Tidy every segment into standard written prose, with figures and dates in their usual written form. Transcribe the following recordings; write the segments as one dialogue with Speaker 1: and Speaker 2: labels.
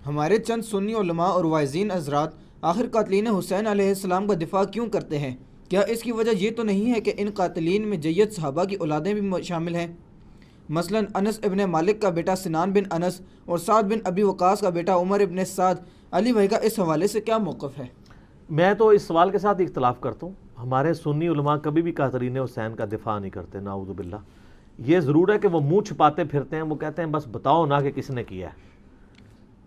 Speaker 1: ہمارے چند سنی علماء اور واعظین حضرات آخر قاتلین حسین علیہ السلام کا دفاع کیوں کرتے ہیں؟ کیا اس کی وجہ یہ تو نہیں ہے کہ ان قاتلین میں جید صحابہ کی اولادیں بھی شامل ہیں؟ مثلا انس ابن مالک کا بیٹا سنان بن انس اور سعد بن ابی وقاص کا بیٹا عمر ابن سعد۔ علی بھائی کا اس حوالے سے کیا موقف ہے؟
Speaker 2: میں تو اس سوال کے ساتھ اختلاف کرتا ہوں۔ ہمارے سنی علماء کبھی بھی قاتلین حسین کا دفاع نہیں کرتے، نعوذ باللہ۔ یہ ضرور ہے کہ وہ منہ چھپاتے پھرتے ہیں، وہ کہتے ہیں بس بتاؤ نہ کہ کس نے کیا ہے۔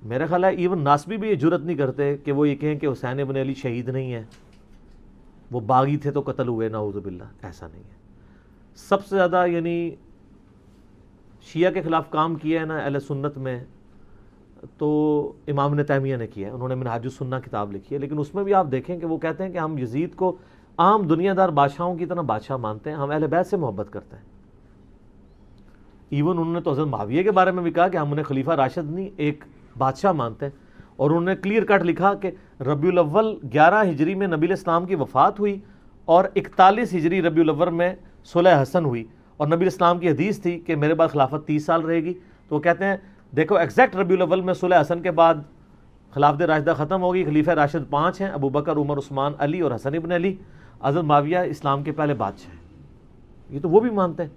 Speaker 2: میرا خیال ہے ایون ناسبی بھی یہ جرت نہیں کرتے کہ وہ یہ کہیں کہ حسین ابن علی شہید نہیں ہے، وہ باغی تھے تو قتل ہوئے، نعوذ باللہ۔ ایسا نہیں ہے۔ سب سے زیادہ یعنی شیعہ کے خلاف کام کیا ہے نا اہل سنت میں، تو امام ابن تیمیہ نے کیا ہے۔ انہوں نے منہاج السنہ کتاب لکھی ہے، لیکن اس میں بھی آپ دیکھیں کہ وہ کہتے ہیں کہ ہم یزید کو عام دنیا دار بادشاہوں کی طرح بادشاہ مانتے ہیں، ہم اہل بیت سے محبت کرتے ہیں۔ ایون انہوں نے تو حضرت معاویہ کے بارے میں بھی کہا کہ ہم انہیں خلیفہ راشد نہیں ایک بادشاہ مانتے ہیں، اور انہوں نے کلیئر کٹ لکھا کہ ربیع الاول 11 ہجری میں نبی الاسلام کی وفات ہوئی اور 41 ہجری ربیع الاول میں صلح حسن ہوئی، اور نبی الاسلام کی حدیث تھی کہ میرے بعد خلافت 30 سال رہے گی۔ تو وہ کہتے ہیں دیکھو ایگزیکٹ ربیع الاول میں صلح حسن کے بعد خلافت راشدہ ختم ہوگی، خلیفہ راشد 5 ہیں، ابو بکر، عمر، عثمان، علی اور حسن ابن علی۔ حضرت معاویہ اسلام کے پہلے بادشاہ ہیں، یہ تو وہ بھی مانتے ہیں۔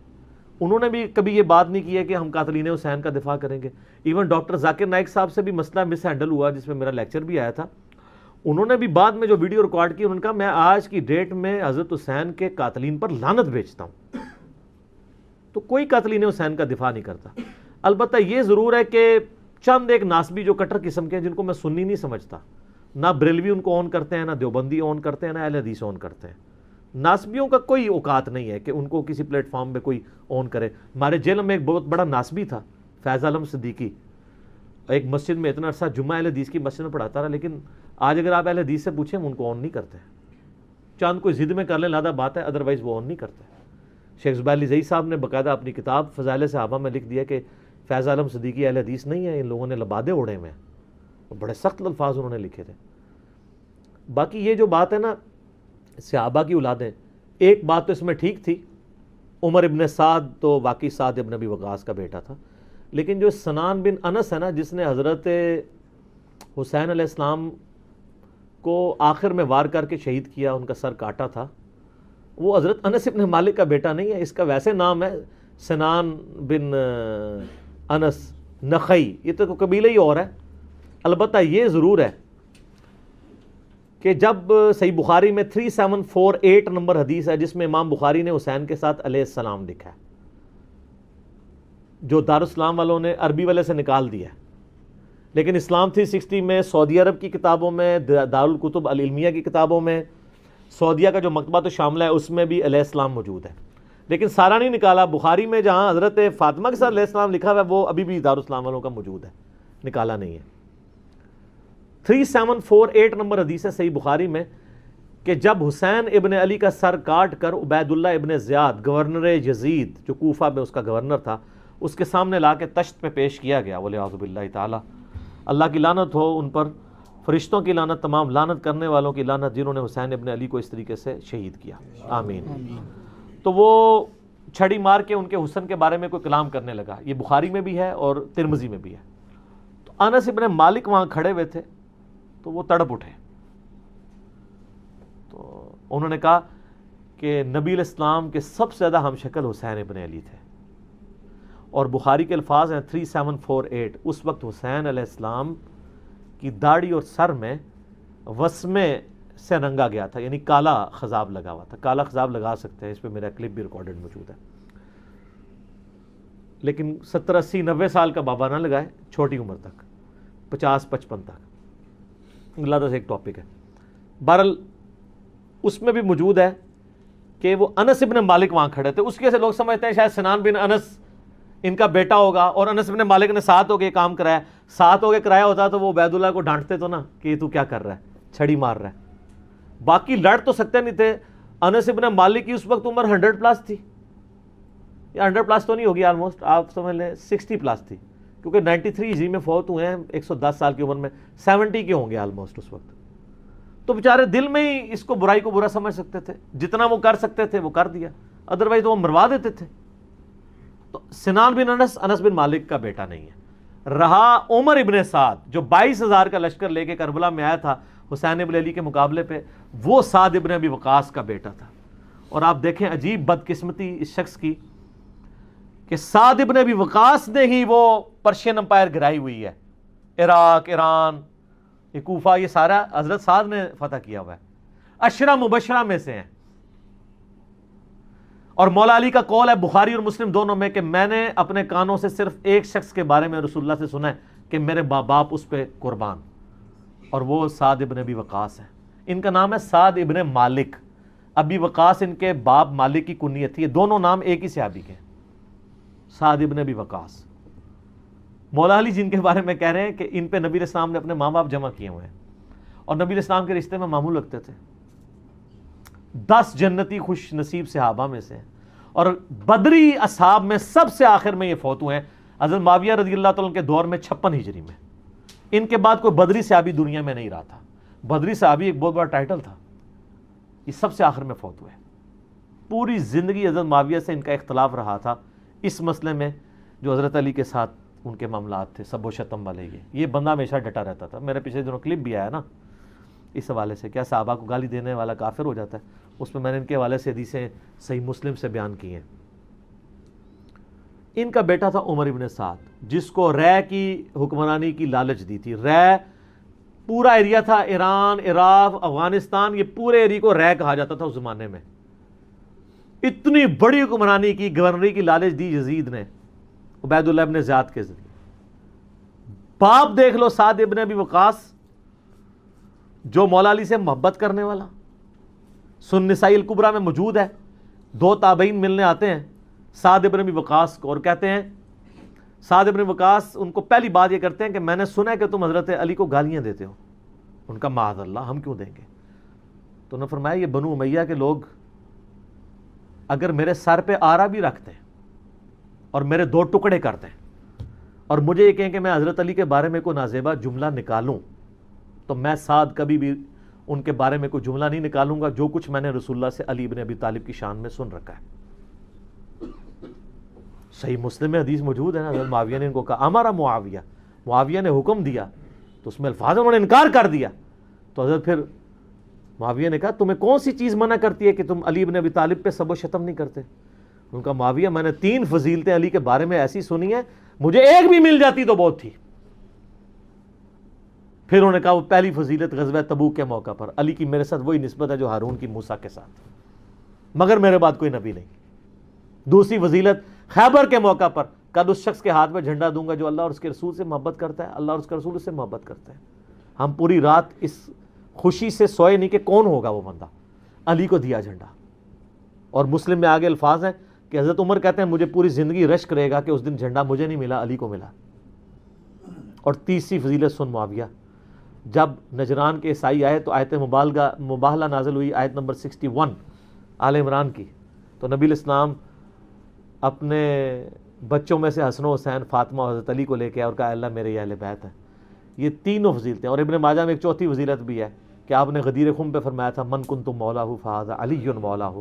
Speaker 2: انہوں نے بھی کبھی یہ بات نہیں کی ہے کہ ہم قاتلین حسین کا دفاع کریں گے۔ ایون ڈاکٹر ذاکر نائک صاحب سے بھی مسئلہ مس ہینڈل ہوا، جس میں میرا لیکچر بھی آیا تھا۔ انہوں نے بھی بعد میں جو ویڈیو ریکارڈ کی، انہوں نے کہا میں آج کی ڈیٹ میں حضرت حسین کے قاتلین پر لعنت بھیجتا ہوں۔ تو کوئی قاتلین حسین کا دفاع نہیں کرتا۔ البتہ یہ ضرور ہے کہ چند ایک ناسبی جو کٹر قسم کے ہیں، جن کو میں سنی نہیں سمجھتا، نہ بریلوی ان کو اون کرتے ہیں، نہ دیوبندی اون کرتے ہیں، نہ اہل حدیث اون کرتے ہیں۔ ناسبیوں کا کوئی اوقات نہیں ہے کہ ان کو کسی پلیٹ فارم پہ کوئی اون کرے۔ ہمارے جیل میں ایک بہت بڑا ناسبی تھا، فیض عالم صدیقی، ایک مسجد میں اتنا عرصہ جمعہ اہل حدیث کی مسجد میں پڑھاتا رہا، لیکن آج اگر آپ اہل حدیث سے پوچھیں ان کو اون نہیں کرتے۔ چاند کوئی ضد میں کر لیں لادہ بات ہے، ادروائز وہ اون نہیں کرتے۔ شیخ زبیر علی زئی صاحب نے باقاعدہ اپنی کتاب فضائل صحابہ میں لکھ دیا کہ فیض عالم صدیقی اہل حدیث نہیں ہے، ان لوگوں نے لبادے اڑے ہوئے ہیں۔ بڑے سخت الفاظ انہوں نے لکھے تھے۔ باقی یہ جو بات ہے نا صحابہ کی اولادیں، ایک بات تو اس میں ٹھیک تھی، عمر ابن سعد تو واقعی سعد ابن ابی وقاص کا بیٹا تھا، لیکن جو سنان بن انس ہے نا، جس نے حضرت حسین علیہ السلام کو آخر میں وار کر کے شہید کیا، ان کا سر کاٹا تھا، وہ حضرت انس ابن مالک کا بیٹا نہیں ہے۔ اس کا ویسے نام ہے سنان بن انس نخعی، یہ تو قبیلہ ہی اور ہے۔ البتہ یہ ضرور ہے کہ جب صحیح بخاری میں 3748 نمبر حدیث ہے، جس میں امام بخاری نے حسین کے ساتھ علیہ السلام لکھا ہے، جو دارالاسلام والوں نے عربی والے سے نکال دیا ہے، لیکن اسلام 360 میں، سعودی عرب کی کتابوں میں، دارالکتب العلمیہ کی کتابوں میں، سعودیہ کا جو مکتبہ تو شامل ہے اس میں بھی علیہ السلام موجود ہے، لیکن سارا نہیں نکالا۔ بخاری میں جہاں حضرت فاطمہ کے ساتھ علیہ السلام لکھا ہوا ہے، وہ ابھی بھی دارالاسلام والوں کا موجود ہے، نکالا نہیں ہے۔ 3748 نمبر حدیث ہے صحیح بخاری میں کہ جب حسین ابن علی کا سر کاٹ کر عبید اللہ ابن زیاد گورنر یزید، جو کوفہ میں اس کا گورنر تھا، اس کے سامنے لا کے تشت پہ پیش کیا گیا، والعیاذ باللہ تعالی، اللہ کی لعنت ہو ان پر، فرشتوں کی لعنت، تمام لعنت کرنے والوں کی لعنت جنہوں نے حسین ابن علی کو اس طریقے سے شہید کیا، آمین۔ تو وہ چھڑی مار کے ان کے حسن کے بارے میں کوئی کلام کرنے لگا۔ یہ بخاری میں بھی ہے اور ترمذی میں بھی ہے۔ تو انس ابن مالک وہاں کھڑے ہوئے تھے، تو وہ تڑپ اٹھے، تو انہوں نے کہا کہ نبی علیہ السلام کے سب سے زیادہ ہم شکل حسین ابن علی تھے، اور بخاری کے الفاظ ہیں 3748، اس وقت حسین علیہ السلام کی داڑھی اور سر میں وسمے سے رنگا گیا تھا، یعنی کالا خضاب لگا ہوا تھا۔ کالا خضاب لگا سکتے ہیں، اس پہ میرا کلپ بھی ریکارڈڈ موجود ہے، لیکن 70 80 90 سال کا بابا نہ لگائے، چھوٹی عمر تک، 50 55 تک، اللہ سے ایک ٹاپک ہے۔ بہرحال اس میں بھی موجود ہے کہ وہ انس ابن مالک وہاں کھڑے تھے، اس کی وجہ سے لوگ سمجھتے ہیں شاید سنان بن انس ان کا بیٹا ہوگا، اور انس ابن مالک نے ساتھ ہو کے کام کرایا۔ ساتھ ہو کے کرایا ہوتا تو وہ عبید اللہ کو ڈانٹتے تو نا کہ یہ تو کیا کر رہا ہے، چھڑی مار رہا ہے۔ باقی لڑ تو سکتے نہیں تھے۔ انس ابن مالک کی اس وقت عمر 100 پلس تھی، یا 100 پلس تو نہیں ہوگی، آلموسٹ آپ سمجھ لیں 60 پلس تھی، کیونکہ 93 ہجری میں فوت ہوئے ہیں، 110 سال کی عمر میں، 70 کے ہوں گے آلموسٹ اس وقت۔ تو بیچارے دل میں ہی اس کو برائی کو برا سمجھ سکتے تھے، جتنا وہ کر سکتے تھے وہ کر دیا، ادروائز وہ مروا دیتے تھے۔ تو سنان بن انس انس بن مالک کا بیٹا نہیں ہے۔ رہا عمر ابن سعد جو 22,000 کا لشکر لے کے کربلا میں آیا تھا حسین ابن علی کے مقابلے پہ، وہ سعد ابن ابی وقاص کا بیٹا تھا. اور آپ دیکھیں عجیب بدقسمتی اس شخص کی کہ سعد ابن ابی وقاص نے ہی وہ پرشین امپائر گرائی ہوئی ہے، عراق، ایران، یہ کوفہ، یہ سارا حضرت سعد نے فتح کیا ہوا ہے، عشرہ مبشرہ میں سے ہیں. اور مولا علی کا قول ہے بخاری اور مسلم دونوں میں کہ میں نے اپنے کانوں سے صرف ایک شخص کے بارے میں رسول اللہ سے سنا ہے کہ میرے باپ اس پہ قربان، اور وہ سعد ابن ابی وقاص ہے. ان کا نام ہے سعد ابن مالک. ابی وقاص ان کے باپ مالک کی کنیت تھی. یہ دونوں نام ایک ہی صحابی کے، سعد ابن ابی وقاص. مولا علی جن کے بارے میں کہہ رہے ہیں کہ ان پہ نبی علیہ السلام نے اپنے ماں باپ جمع کیے ہوئے ہیں، اور نبی علیہ السلام کے رشتے میں معمول رکھتے تھے. 10 جنتی خوش نصیب صحابہ میں سے، اور بدری اصحاب میں سب سے آخر میں یہ فوت ہوئے ہیں حضرت معاویہ رضی اللہ تعالیٰ عنہ کے دور میں 56 ہجری میں. ان کے بعد کوئی بدری صحابی دنیا میں نہیں رہا تھا. بدری صحابی ایک بہت بڑا ٹائٹل تھا. یہ سب سے آخر میں فوت ہوئے. پوری زندگی حضرت معاویہ سے ان کا اختلاف رہا تھا اس مسئلے میں جو حضرت علی کے ساتھ ان کے معاملات تھے، سب و شتم والے. یہ بندہ ہمیشہ ڈٹا رہتا تھا. میرے پچھلے دنوں کلپ بھی آیا نا اس حوالے سے، کیا صحابہ کو گالی دینے والا کافر ہو جاتا ہے. اس میں نے ان کے حوالے سے حدیثیں صحیح مسلم سے بیان کی ہیں. ان کا بیٹا تھا عمر ابن سعد جس کو رے کی حکمرانی کی لالچ دی تھی. رے پورا ایریا تھا، ایران، عراق، افغانستان، یہ پورے ایریا کو رے کہا جاتا تھا اس زمانے میں. اتنی بڑی حکمرانی کی، گورنری کی لالچ دی یزید نے عبید اللہ ابن زیاد کے ذریعے. باپ دیکھ لو سعد ابن ابی وقاص جو مولا علی سے محبت کرنے والا، سنن نسائی الکبریٰ میں موجود ہے. 2 تابعین ملنے آتے ہیں سعد ابن ابی وقاص کو اور کہتے ہیں، سعد ابن وقاص ان کو پہلی بات یہ کرتے ہیں کہ میں نے سنا ہے کہ تم حضرت علی کو گالیاں دیتے ہو. ان کا معاذ اللہ، ہم کیوں دیں گے؟ تو انہوں نے فرمایا یہ بنو امیہ کے لوگ اگر میرے سر پہ آرا بھی رکھتے ہیں اور میرے 2 ٹکڑے کرتے ہیں اور مجھے یہ کہیں کہ میں حضرت علی کے بارے میں کوئی نازیبہ جملہ نکالوں، تو میں سعد کبھی بھی ان کے بارے میں کوئی جملہ نہیں نکالوں گا جو کچھ میں نے رسول اللہ سے علی بن ابی طالب کی شان میں سن رکھا ہے. صحیح مسلم میں حدیث موجود ہے نا، حضرت معاویہ نے ان کو کہا ہمارا معاویہ نے حکم دیا، تو اس میں الفاظ انہوں نے انکار کر دیا. تو حضرت پھر معاویہ نے کہا تمہیں کون سی چیز منع کرتی ہے کہ تم علی بن ابی طالب پہ سب و شتم نہیں کرتے؟ ان کا معاویہ میں نے 3 فضیلتیں علی کے بارے میں ایسی سنی ہیں، مجھے ایک بھی مل جاتی تو بہت تھی. پھر انہوں نے کہا وہ پہلی فضیلت غزوہ تبوک کے موقع پر علی کی میرے ساتھ وہی نسبت ہے جو ہارون کی موسیٰ کے ساتھ، مگر میرے بعد کوئی نبی نہیں. دوسری فضیلت خیبر کے موقع پر کل اس شخص کے ہاتھ میں جھنڈا دوں گا جو اللہ اور اس کے رسول سے محبت کرتا ہے، اللہ اور اس کا رسول اس سے محبت کرتا ہے. ہم پوری رات اس خوشی سے سوئے نہیں کہ کون ہوگا وہ بندہ. علی کو دیا جھنڈا. اور مسلم میں آگے الفاظ ہیں کہ حضرت عمر کہتے ہیں مجھے پوری زندگی رشک رہے گا کہ اس دن جھنڈا مجھے نہیں ملا، علی کو ملا. اور تیسری فضیلت سن معاویہ، جب نجران کے عیسائی آئے تو آیت مباہلہ نازل ہوئی، آیت نمبر 61 آل عمران کی. تو نبی علیہ السلام اپنے بچوں میں سے حسن و حسین، فاطمہ اور حضرت علی کو لے کے اور کہا اللہ میرے یہ اہل بیت ہیں. یہ تینوں فضیلتیں. اور ابن ماجہ میں ایک چوتھی فضیلت بھی ہے کہ آپ نے غدیر خم پہ فرمایا تھا من کنت مولاہ فہذا علی مولاہ.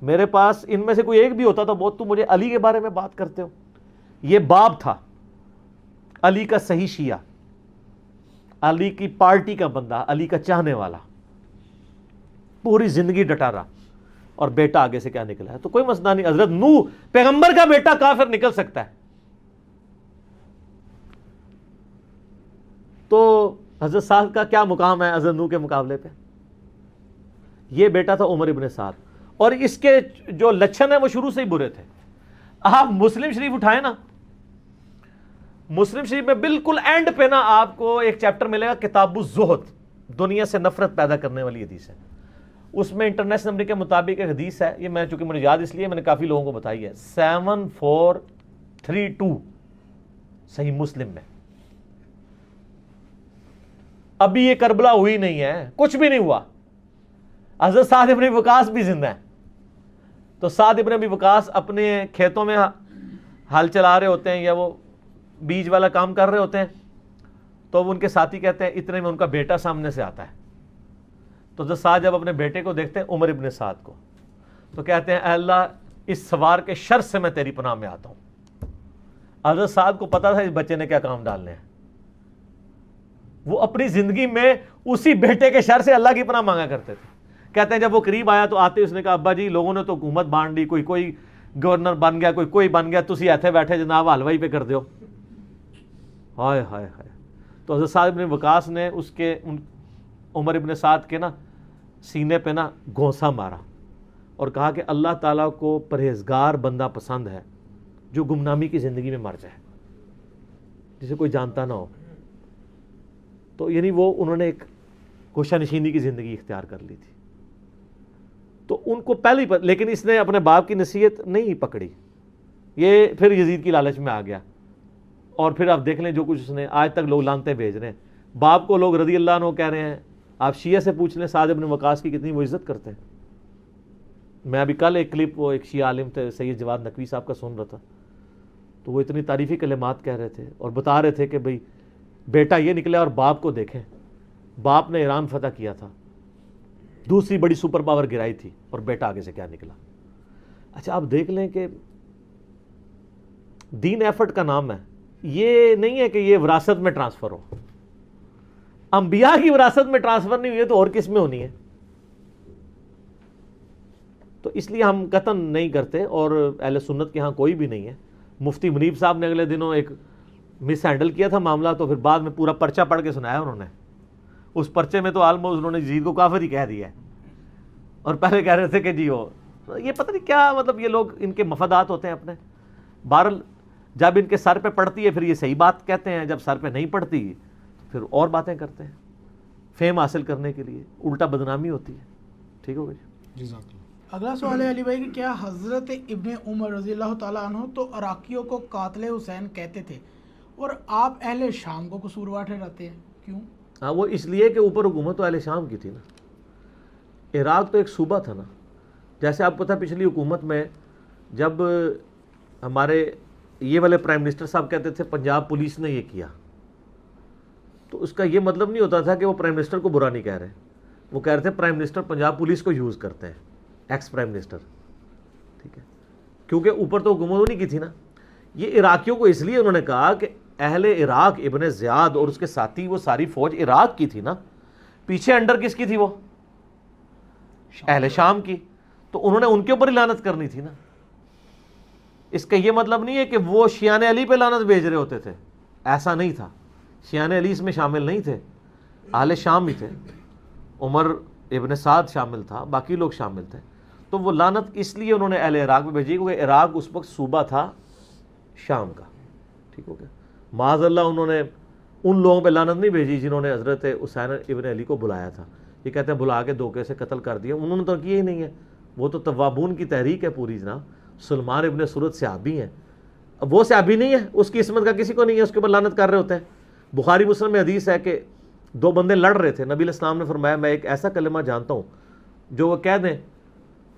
Speaker 2: میرے پاس ان میں سے کوئی ایک بھی ہوتا تو بہت تم مجھے علی کے بارے میں بات کرتے ہو. یہ باب تھا علی کا صحیح شیعہ، علی کی پارٹی کا بندہ، علی کا چاہنے والا، پوری زندگی ڈٹا رہا. اور بیٹا آگے سے کیا نکلا ہے تو کوئی مسئلہ نہیں. حضرت نوح پیغمبر کا بیٹا کافر نکل سکتا ہے. تو حضرت سعد کا کیا مقام ہے حضرت نوح کے مقابلے پہ؟ یہ بیٹا تھا عمر ابن سعد. اور اس کے جو لچھن ہیں وہ شروع سے ہی برے تھے. آپ مسلم شریف اٹھائیں نا، مسلم شریف میں بالکل اینڈ پہ نا آپ کو ایک چیپٹر ملے گا کتاب الزہد، دنیا سے نفرت پیدا کرنے والی حدیث ہے. اس میں انٹرنیشنل نمبر کے مطابق ایک حدیث ہے، یہ میں چونکہ مجھے یاد اس لیے میں نے کافی لوگوں کو بتائی ہے، 7432 صحیح مسلم میں. ابھی یہ کربلا ہوئی نہیں ہے، کچھ بھی نہیں ہوا. حضرت سعد ابن وقاص بھی زندہ ہیں. تو سعد ابن ابی وقاص اپنے کھیتوں میں ہل چلا رہے ہوتے ہیں یا وہ بیج والا کام کر رہے ہوتے ہیں، تو وہ ان کے ساتھی کہتے ہیں اتنے میں ان کا بیٹا سامنے سے آتا ہے. تو حضرت سعد جب اپنے بیٹے کو دیکھتے ہیں عمر ابن سعد کو، تو کہتے ہیں اے اللہ اس سوار کے شر سے میں تیری پناہ میں آتا ہوں. حضرت سعد کو پتا تھا اس بچے نے کیا کام ڈالنے ہیں. وہ اپنی زندگی میں اسی بیٹے کے شر سے اللہ کی پناہ مانگا کرتے تھے. کہتے ہیں جب وہ قریب آیا تو آتے اس نے کہا ابا جی لوگوں نے تو حکومت بانٹ دی, کوئی گورنر بن گیا, کوئی بن گیا, تسی ایتھے بیٹھے جناب حلوائی پہ کر دیو. ہائے ہائے ہائے. تو حضرت سعد بن وقاص نے اس کے عمر ابن سعد کے نا سینے پہ نا گھونسا مارا اور کہا کہ اللہ تعالیٰ کو پرہیزگار بندہ پسند ہے جو گمنامی کی زندگی میں مر جائے, جسے کوئی جانتا نہ ہو. تو یعنی وہ انہوں نے ایک گوشہ نشینی کی زندگی اختیار کر لی تھی. تو ان کو پہلے ہی لیکن اس نے اپنے باپ کی نصیحت نہیں پکڑی, یہ پھر یزید کی لالچ میں آ گیا. اور پھر آپ دیکھ لیں جو کچھ اس نے, آج تک لوگ لانتے بھیج رہے ہیں. باپ کو لوگ رضی اللہ عنہ کہہ رہے ہیں. آپ شیعہ سے پوچھ لیں سعد بن وقاص کی کتنی وہ عزت کرتے ہیں. میں ابھی کل ایک کلپ وہ ایک شیعہ عالم تھے سید جواد نقوی صاحب کا سن رہا تھا, تو وہ اتنی تعریفی کلمات کہہ رہے تھے اور بتا رہے تھے کہ بھئی بیٹا یہ نکلا اور باپ کو دیکھیں, باپ نے ایران فتح کیا تھا, دوسری بڑی سپر پاور گرائی تھی, اور بیٹا آگے سے کیا نکلا. اچھا آپ دیکھ لیں کہ دین ایفرٹ کا نام ہے, یہ نہیں ہے کہ یہ وراثت میں ٹرانسفر ہو. انبیاء کی وراثت میں ٹرانسفر نہیں ہوئی ہے تو اور کس میں ہونی ہے. تو اس لیے ہم قطعاً نہیں کرتے, اور اہل سنت کے ہاں کوئی بھی نہیں ہے. مفتی منیب صاحب نے اگلے دنوں ایک مس ہینڈل کیا تھا معاملہ, تو پھر بعد میں پورا پرچہ پڑھ کے سنایا انہوں نے. اس پرچے میں تو آلموسٹ انہوں نے یزید کو کافر ہی کہہ دیا ہے, اور پہلے کہہ رہے تھے کہ جی وہ یہ پتہ نہیں کیا, مطلب یہ لوگ ان کے مفادات ہوتے ہیں اپنے. بہرحال جب ان کے سر پہ پڑتی ہے پھر یہ صحیح بات کہتے ہیں, جب سر پہ نہیں پڑتی پھر اور باتیں کرتے ہیں فیم حاصل کرنے کے لیے, الٹا بدنامی ہوتی ہے. ٹھیک ہو گئی.
Speaker 3: اگلا سوال ہے علی بھائی کہ کیا حضرت ابن عمر رضی اللہ تعالیٰ عنہ تو عراقیوں کو قاتل حسین کہتے تھے, اور آپ اہل شام کو قصوروار ٹھہراتے ہیں, کیوں؟
Speaker 2: ہاں وہ اس لیے کہ اوپر حکومت تو اہل شام کی تھی نا. عراق تو ایک صوبہ تھا نا. جیسے آپ پتہ پچھلی حکومت میں جب ہمارے یہ والے پرائم منسٹر صاحب کہتے تھے پنجاب پولیس نے یہ کیا, تو اس کا یہ مطلب نہیں ہوتا تھا کہ وہ پرائم منسٹر کو برا نہیں کہہ رہے, وہ کہہ رہے تھے پرائم منسٹر پنجاب پولیس کو یوز کرتے ہیں, ایکس پرائم منسٹر. ٹھیک ہے, کیونکہ اوپر تو حکومت نہیں کی تھی نا. یہ عراقیوں کو اس لیے انہوں نے کہا کہ اہل عراق ابن زیاد اور اس کے ساتھی وہ ساری فوج عراق کی تھی نا, پیچھے انڈر کس کی تھی, وہ اہل شام کی, تو انہوں نے ان کے اوپر ہی لعنت کرنی تھی نا. اس کا یہ مطلب نہیں ہے کہ وہ شیعان علی پہ لعنت بھیج رہے ہوتے تھے, ایسا نہیں تھا. شیعان علی اس میں شامل نہیں تھے, اہل شام ہی تھے. عمر ابن سعد شامل تھا, باقی لوگ شامل تھے. تو وہ لعنت اس لیے انہوں نے اہل عراق میں بھیجی کیونکہ عراق اس وقت صوبہ تھا شام کا. ٹھیک ہو گیا. معاذ اللہ انہوں نے ان لوگوں پہ لعنت نہیں بھیجی جنہوں نے حضرت حسین ابن علی کو بلایا تھا. یہ کہتے ہیں بلا کے دھوکے سے قتل کر دیا, انہوں نے تو کیا ہی نہیں ہے. وہ تو توابون کی تحریک ہے پوری جناب. سلمان ابن سرد صحابی ہیں, اب وہ صحابی نہیں ہے, اس کی عصمت کا کسی کو نہیں ہے, اس کے اوپر لعنت کر رہے ہوتے ہیں. بخاری مسلم میں حدیث ہے کہ دو بندے لڑ رہے تھے, نبی علیہ السلام نے فرمایا میں ایک ایسا کلمہ جانتا ہوں جو وہ کہہ دیں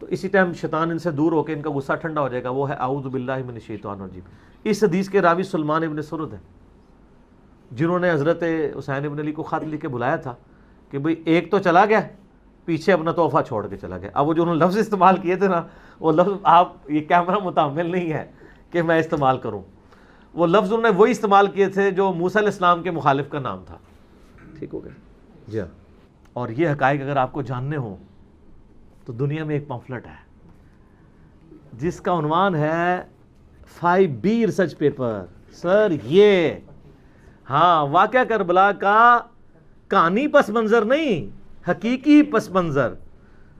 Speaker 2: تو اسی ٹائم شیطان ان سے دور ہو کے ان کا غصہ ٹھنڈا ہو جائے گا, وہ ہے اعوذ باللہ من الشیطان الرجیم. اس حدیث کے راوی سلمان ابن سرد ہیں جنہوں نے حضرت حسین ابن علی کو خط لکھ کے بلایا تھا کہ بھئی ایک تو چلا گیا, پیچھے اپنا تحفہ چھوڑ کے چلا گیا. اب وہ جو انہوں نے لفظ استعمال کیے تھے نا, وہ لفظ آپ یہ کیمرہ متحمل نہیں ہے کہ میں استعمال کروں. وہ لفظ انہوں نے وہی استعمال کیے تھے جو موسیٰ علیہ السلام کے مخالف کا نام تھا. ٹھیک ہو گیا جی. اور یہ حقائق اگر آپ کو جاننے ہوں تو دنیا میں ایک پمفلٹ ہے جس کا عنوان ہے 5B ریسرچ پیپر. سر یہ ہاں واقعہ کربلا کا کہانی پس منظر نہیں, حقیقی پس منظر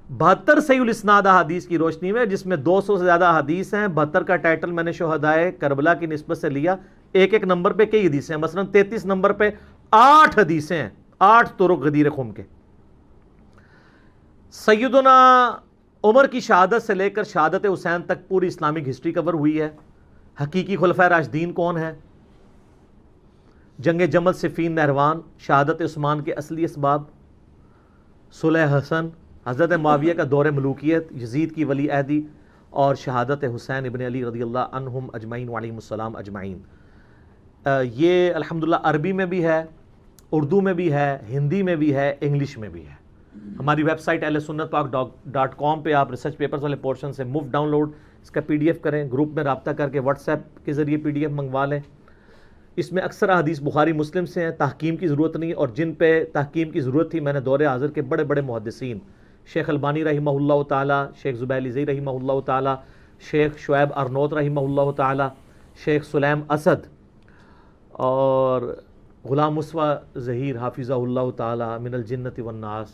Speaker 2: 72 صحیح الاسناد احادیث کی روشنی میں, جس میں 200 سے زیادہ حدیث ہیں. 72 کا ٹائٹل میں نے شہدائے کربلا کی نسبت سے لیا. ایک ایک نمبر پہ کئی حدیثیں ہیں, مثلا 33 نمبر پہ 8 حدیثیں ہیں, 8 طرق غدیر خم کے. سیدنا عمر کی شہادت سے لے کر شہادت حسین تک پوری اسلامک ہسٹری کور ہوئی ہے. حقیقی خلفائے راشدین کون ہیں, جنگ جمل صفین نہروان, شہادت عثمان کے اصلی اسباب, صلح حسن, حضرت معاویہ کا دور ملوکیت, یزید کی ولی عہدی, اور شہادت حسین ابن علی رضی اللہ عنہم اجمعین وعلیہم السلام اجمعین. یہ الحمدللہ عربی میں بھی ہے, اردو میں بھی ہے, ہندی میں بھی ہے, انگلش میں بھی ہے. ہماری ویب سائٹ ahlsunnatpak.com پہ آپ ریسرچ پیپرز والے پورشن سے مفت ڈاؤن لوڈ اس کا PDF کریں، گروپ میں رابطہ کر کے واٹس ایپ کے ذریعے PDF منگوا لیں۔ اس میں اکثر احادیث بخاری مسلم سے ہیں، تحکیم کی ضرورت نہیں، اور جن پہ تحکیم کی ضرورت تھی میں نے دور حاضر کے بڑے بڑے محدثین شیخ البانی رحمہ اللہ تعالی، شیخ زبیر علیزئی رحمہ اللہ تعالی، شیخ شعیب ارنوت رحمہ اللہ تعالی، شیخ سلیم اسد اور غلام مصطفیٰ ظہیر حافظہ اللہ تعالی من الجنت والناس،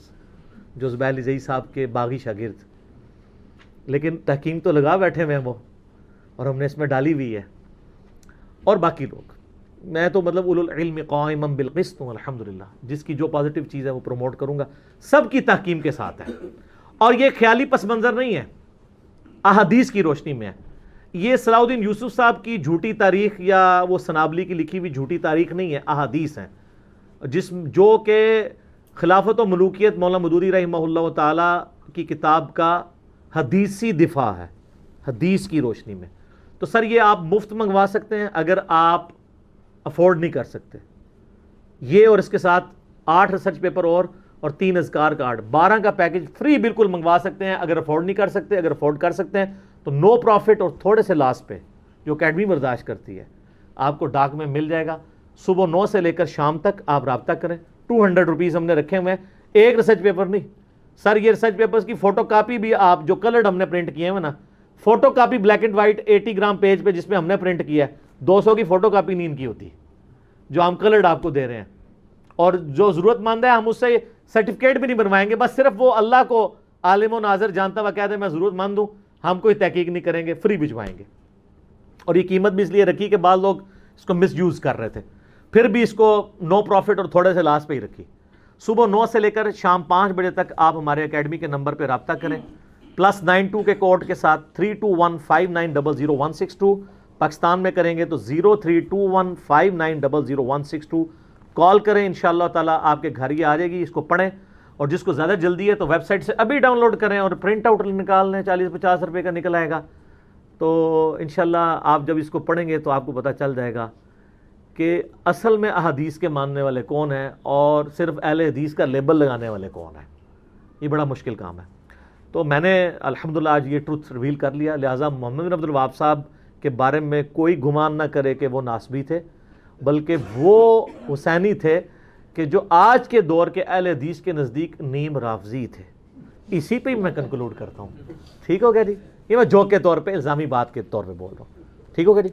Speaker 2: جو زبیر علیزئی صاحب کے باغی شاگرد، لیکن تحکیم تو لگا بیٹھے ہوئے ہیں وہ، اور ہم نے اس میں ڈالی ہوئی ہے، اور باقی لوگ۔ میں تو مطلب اولو العلم قائما بالقسط ہوں الحمدللہ، جس کی جو پازیٹیو چیز ہے وہ پروموٹ کروں گا، سب کی تحکیم کے ساتھ ہے، اور یہ خیالی پس منظر نہیں ہے، احادیث کی روشنی میں ہے۔ یہ صلاح الدین یوسف صاحب کی جھوٹی تاریخ یا وہ سنابلی کی لکھی ہوئی جھوٹی تاریخ نہیں ہے، احادیث ہیں، جو کہ خلافت و ملوکیت مولانا مودودی رحمہ اللہ تعالی کی کتاب کا حدیثی دفاع ہے، حدیث کی روشنی میں۔ تو سر یہ آپ مفت منگوا سکتے ہیں اگر آپ افورڈ نہیں کر سکتے، یہ اور اس کے ساتھ 8 ریسرچ پیپر اور 3 اذکار کارڈ، 12 کا پیکج فری بالکل منگوا سکتے ہیں اگر افورڈ نہیں کر سکتے۔ اگر افورڈ کر سکتے ہیں تو نو پروفٹ اور تھوڑے سے لاس پہ، جو اکیڈمی برداشت کرتی ہے، آپ کو ڈاک میں مل جائے گا۔ صبح 9 سے لے کر شام تک آپ رابطہ کریں۔ 200 روپیز ہم نے رکھے ہوئے ہیں، ایک ریسرچ پیپر نہیں سر، یہ ریسرچ پیپرز کی فوٹو کاپی بھی آپ جو کلرڈ ہم نے پرنٹ کیے ہیں نا، photo copy black and white 80 gram page پہ جس پہ ہم نے پرنٹ کیا ہے، 200 کی فوٹو کاپی نہیں ان کی ہوتی جو ہم کلرڈ آپ کو دے رہے ہیں، اور جو ضرورت مند ہے ہم اس سے سرٹیفکیٹ بھی نہیں بنوائیں گے، بس صرف وہ اللہ کو عالم و ناظر جانتا ہوا کہہ دے میں ضرورت مند ہوں، ہم کوئی تحقیق نہیں کریں گے، فری بھجوائیں گے۔ اور یہ قیمت بھی اس لیے رکھی کہ بعض لوگ اس کو مس یوز کر رہے تھے، پھر بھی اس کو نو پروفٹ اور تھوڑے سے لاس پہ ہی رکھی۔ صبح 9 سے لے کر شام 5 بجے تک آپ ہمارے اکیڈمی کے نمبر پہ رابطہ کریں، +92 کے کوڈ کے ساتھ 3215900162۔ پاکستان میں کریں گے تو 032159000162 کال کریں، انشاءاللہ تعالیٰ آپ کے گھر ہی آ جائے گی۔ اس کو پڑھیں، اور جس کو زیادہ جلدی ہے تو ویب سائٹ سے ابھی ڈاؤن لوڈ کریں اور پرنٹ آؤٹ نکال لیں، 40-50 روپے کا نکل آئے گا۔ تو انشاءاللہ آپ جب اس کو پڑھیں گے تو آپ کو پتہ چل جائے گا کہ اصل میں احادیث کے ماننے والے کون ہیں اور صرف اہل حدیث کا لیبل لگانے والے کون ہیں۔ یہ بڑا مشکل کام ہے۔ تو میں نے الحمدللہ آج یہ ٹروتھ ریویل کر لیا، لہٰذا محمد بن عبد الوہاب صاحب کے بارے میں کوئی گمان نہ کرے کہ وہ ناسبی تھے، بلکہ وہ حسینی تھے کہ جو آج کے دور کے اہل حدیث کے نزدیک نیم رافضی تھے۔ اسی پہ میں کنکلوڈ کرتا ہوں۔ ٹھیک ہو گیا جی؟ یہ میں جوک کے طور پہ، الزامی بات کے طور پہ بول رہا ہوں۔ ٹھیک ہو گیا جی؟